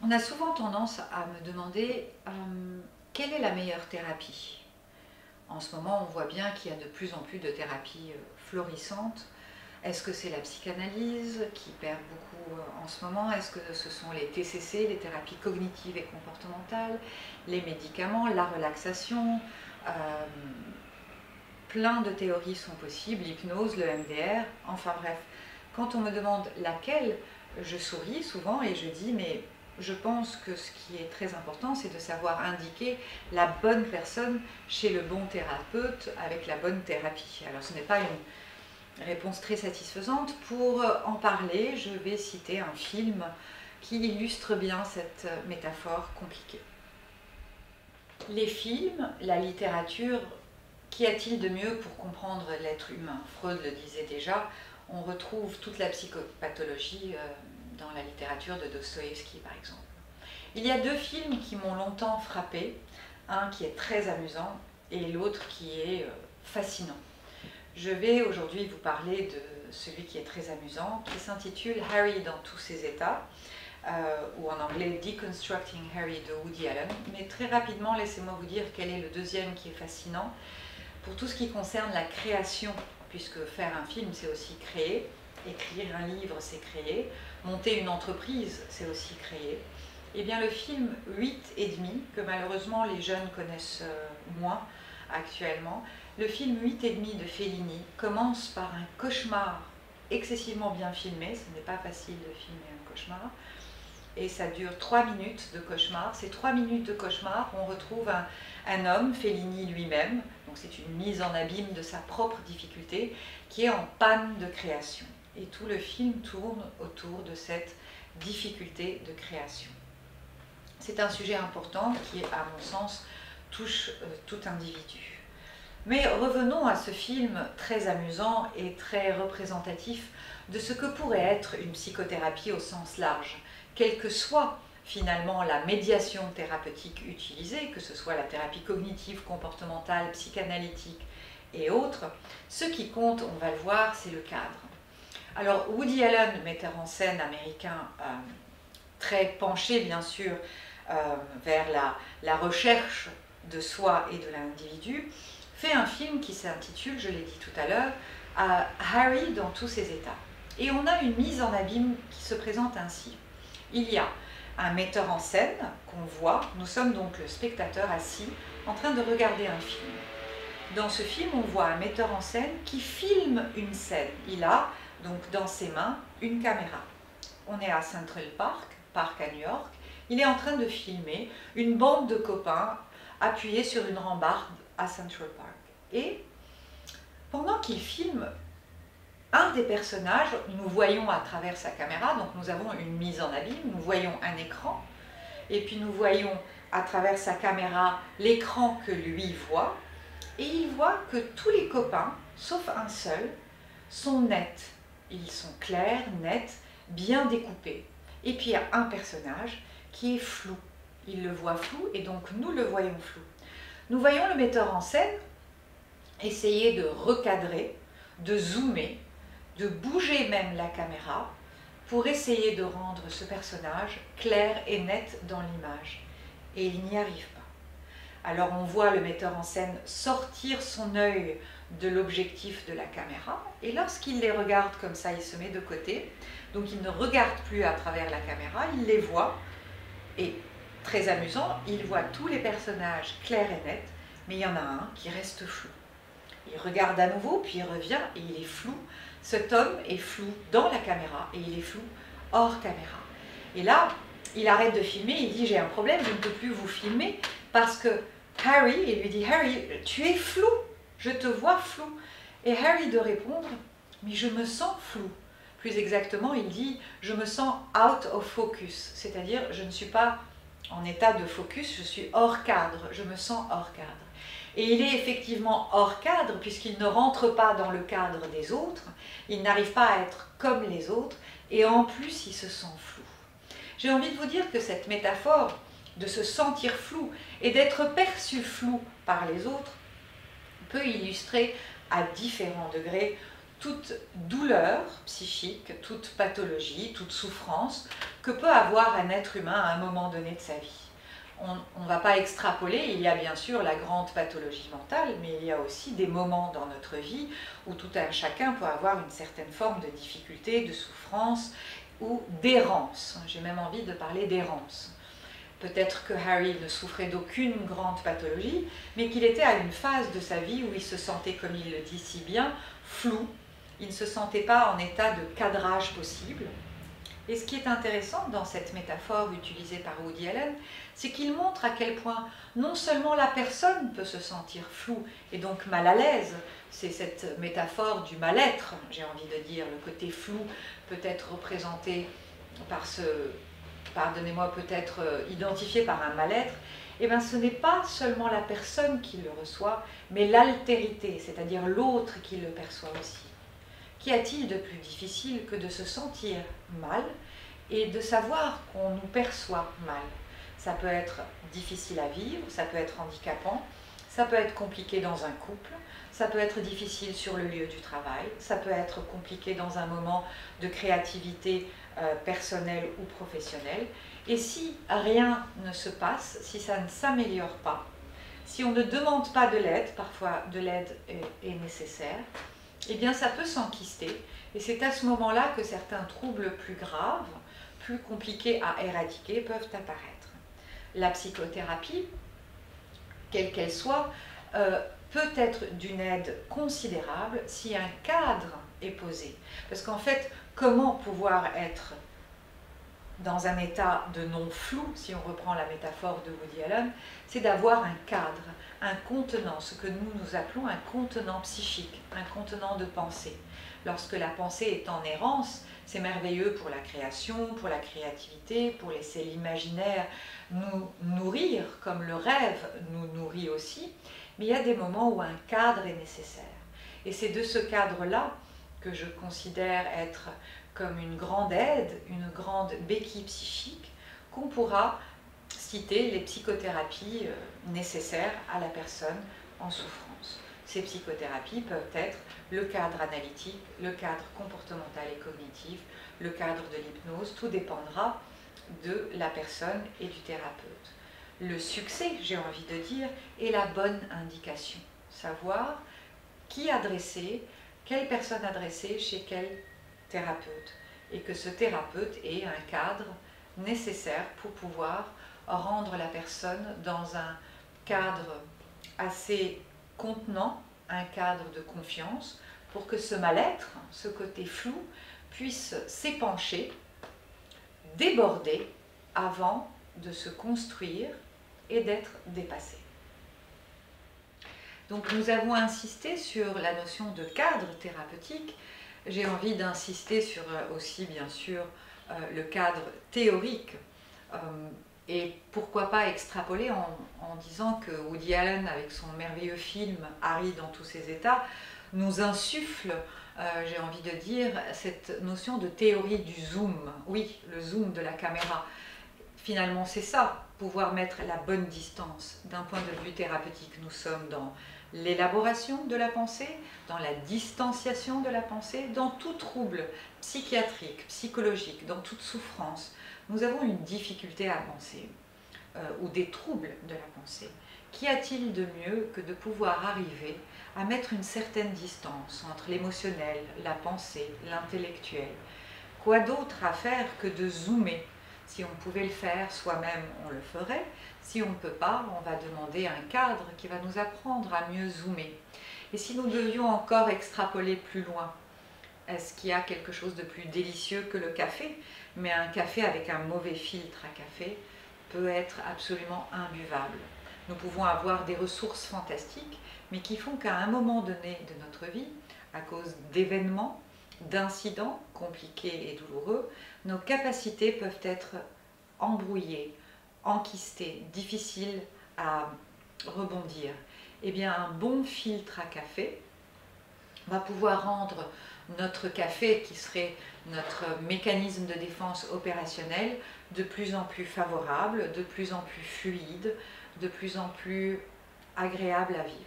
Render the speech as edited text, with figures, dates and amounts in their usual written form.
On a souvent tendance à me demander quelle est la meilleure thérapie. En ce moment, on voit bien qu'il y a de plus en plus de thérapies florissantes. Est-ce que c'est la psychanalyse qui perd beaucoup en ce moment? Est-ce que ce sont les TCC, les thérapies cognitives et comportementales, les médicaments, la relaxation? euh, Plein de théories sont possibles, l'hypnose, le MDR, enfin bref. Quand on me demande laquelle, je souris souvent et je dis mais je pense que ce qui est très important, c'est de savoir indiquer la bonne personne chez le bon thérapeute avec la bonne thérapie. Alors ce n'est pas une réponse très satisfaisante. Pour en parler, je vais citer un film qui illustre bien cette métaphore compliquée. Les films, la littérature, qu'y a-t-il de mieux pour comprendre l'être humain? Freud le disait déjà, on retrouve toute la psychopathologie dans la littérature de Dostoïevski par exemple. Il y a deux films qui m'ont longtemps frappé, un qui est très amusant et l'autre qui est fascinant. Je vais aujourd'hui vous parler de celui qui est très amusant, qui s'intitule Harry dans tous ses états, ou en anglais Deconstructing Harry de Woody Allen. Mais très rapidement, laissez-moi vous dire quel est le deuxième qui est fascinant. Pour tout ce qui concerne la création, puisque faire un film, c'est aussi créer, écrire un livre, c'est créer, monter une entreprise, c'est aussi créer, eh bien le film 8 et demi, que malheureusement les jeunes connaissent moins actuellement, le film 8 et demi de Fellini commence par un cauchemar excessivement bien filmé, ce n'est pas facile de filmer un cauchemar, et ça dure 3 minutes de cauchemar. Ces 3 minutes de cauchemar, on retrouve un homme, Fellini lui-même, donc c'est une mise en abîme de sa propre difficulté, qui est en panne de création. Et tout le film tourne autour de cette difficulté de création. C'est un sujet important qui, à mon sens, touche tout individu. Mais revenons à ce film très amusant et très représentatif de ce que pourrait être une psychothérapie au sens large, quelle que soit finalement la médiation thérapeutique utilisée, que ce soit la thérapie cognitive, comportementale, psychanalytique et autres. Ce qui compte, on va le voir, c'est le cadre. Alors Woody Allen, metteur en scène américain, très penché bien sûr vers la recherche de soi et de l'individu, fait un film qui s'intitule, je l'ai dit tout à l'heure, Harry dans tous ses états. Et on a une mise en abîme qui se présente ainsi. Il y a un metteur en scène qu'on voit, nous sommes donc le spectateur assis en train de regarder un film. Dans ce film, on voit un metteur en scène qui filme une scène. Il a donc dans ses mains une caméra. On est à Central Park, parc à New York. Il est en train de filmer une bande de copains appuyés sur une rambarde à Central Park. Et pendant qu'il filme, un des personnages, nous voyons à travers sa caméra, donc nous avons une mise en abîme, nous voyons un écran, et puis nous voyons à travers sa caméra l'écran que lui voit, et il voit que tous les copains, sauf un seul, sont nets. Ils sont clairs, nets, bien découpés. Et puis il y a un personnage qui est flou. Il le voit flou, et donc nous le voyons flou. Nous voyons le metteur en scène essayer de recadrer, de zoomer, de bouger même la caméra pour essayer de rendre ce personnage clair et net dans l'image. Et il n'y arrive pas. Alors on voit le metteur en scène sortir son œil de l'objectif de la caméra, et lorsqu'il les regarde comme ça, il se met de côté, donc il ne regarde plus à travers la caméra, il les voit, et très amusant, il voit tous les personnages clairs et nets, mais il y en a un qui reste flou. Il regarde à nouveau, puis il revient et il est flou. Cet homme est flou dans la caméra et il est flou hors caméra. Et là, il arrête de filmer, il dit « j'ai un problème, je ne peux plus vous filmer parce que Harry, il lui dit « Harry, tu es flou, je te vois flou ». Et Harry de répondre « mais je me sens flou ». Plus exactement, il dit « je me sens out of focus », c'est-à-dire je ne suis pas en état de focus, je suis hors cadre, je me sens hors cadre. Et il est effectivement hors cadre puisqu'il ne rentre pas dans le cadre des autres, il n'arrive pas à être comme les autres et en plus il se sent flou. J'ai envie de vous dire que cette métaphore de se sentir flou et d'être perçu flou par les autres peut illustrer à différents degrés toute douleur psychique, toute pathologie, toute souffrance que peut avoir un être humain à un moment donné de sa vie. On ne va pas extrapoler, il y a bien sûr la grande pathologie mentale, mais il y a aussi des moments dans notre vie où tout un chacun peut avoir une certaine forme de difficulté, de souffrance ou d'errance. J'ai même envie de parler d'errance. Peut-être que Harry ne souffrait d'aucune grande pathologie, mais qu'il était à une phase de sa vie où il se sentait, comme il le dit si bien, flou. Il ne se sentait pas en état de cadrage possible. Et ce qui est intéressant dans cette métaphore utilisée par Woody Allen, c'est qu'il montre à quel point non seulement la personne peut se sentir floue et donc mal à l'aise, c'est cette métaphore du mal-être, j'ai envie de dire, le côté flou peut être représenté par ce, pardonnez-moi, peut-être identifié par un mal-être, et bien ce n'est pas seulement la personne qui le reçoit, mais l'altérité, c'est-à-dire l'autre qui le perçoit aussi. Qu'y a-t-il de plus difficile que de se sentir mal et de savoir qu'on nous perçoit mal? Ça peut être difficile à vivre, ça peut être handicapant, ça peut être compliqué dans un couple, ça peut être difficile sur le lieu du travail, ça peut être compliqué dans un moment de créativité personnelle ou professionnelle. Et si rien ne se passe, si ça ne s'améliore pas, si on ne demande pas de l'aide, parfois de l'aide est nécessaire, eh bien ça peut s'enquister et c'est à ce moment-là que certains troubles plus graves, plus compliqués à éradiquer peuvent apparaître. La psychothérapie, quelle qu'elle soit, peut être d'une aide considérable si un cadre est posé. Parce qu'en fait, comment pouvoir être dans un état de non-flou, si on reprend la métaphore de Woody Allen, c'est d'avoir un cadre, un contenant, ce que nous appelons un contenant psychique, un contenant de pensée. Lorsque la pensée est en errance, c'est merveilleux pour la création, pour la créativité, pour laisser l'imaginaire nous nourrir, comme le rêve nous nourrit aussi, mais il y a des moments où un cadre est nécessaire. Et c'est de ce cadre-là que je considère être comme une grande aide, une grande béquille psychique, qu'on pourra citer les psychothérapies nécessaires à la personne en souffrance. Ces psychothérapies peuvent être le cadre analytique, le cadre comportemental et cognitif, le cadre de l'hypnose, tout dépendra de la personne et du thérapeute. Le succès, j'ai envie de dire, est la bonne indication. Savoir qui adresser, quelle personne adresser chez quel thérapeute. Et que ce thérapeute ait un cadre nécessaire pour pouvoir rendre la personne dans un cadre assez contenant, un cadre de confiance, pour que ce mal-être, ce côté flou, puisse s'épancher, déborder avant de se construire et d'être dépassé. Donc nous avons insisté sur la notion de cadre thérapeutique. J'ai envie d'insister sur aussi bien sûr le cadre théorique et pourquoi pas extrapoler en disant que Woody Allen avec son merveilleux film Harry dans tous ses états nous insuffle, j'ai envie de dire, cette notion de théorie du zoom. Oui, le zoom de la caméra. Finalement c'est ça, pouvoir mettre la bonne distance. D'un point de vue thérapeutique, nous sommes dans l'élaboration de la pensée, dans la distanciation de la pensée, dans tout trouble psychiatrique, psychologique, dans toute souffrance. Nous avons une difficulté à penser, ou des troubles de la pensée. Qu'y a-t-il de mieux que de pouvoir arriver à mettre une certaine distance entre l'émotionnel, la pensée, l'intellectuel? Quoi d'autre à faire que de zoomer? Si on pouvait le faire soi-même, on le ferait. Si on ne peut pas, on va demander un cadre qui va nous apprendre à mieux zoomer. Et si nous devions encore extrapoler plus loin, est-ce qu'il y a quelque chose de plus délicieux que le café? Mais un café avec un mauvais filtre à café peut être absolument imbuvable. Nous pouvons avoir des ressources fantastiques, mais qui font qu'à un moment donné de notre vie, à cause d'événements, d'incidents compliqués et douloureux, nos capacités peuvent être embrouillées, enquistées, difficiles à rebondir. Eh bien, un bon filtre à café va pouvoir rendre notre café, qui serait notre mécanisme de défense opérationnel, de plus en plus favorable, de plus en plus fluide, de plus en plus agréable à vivre.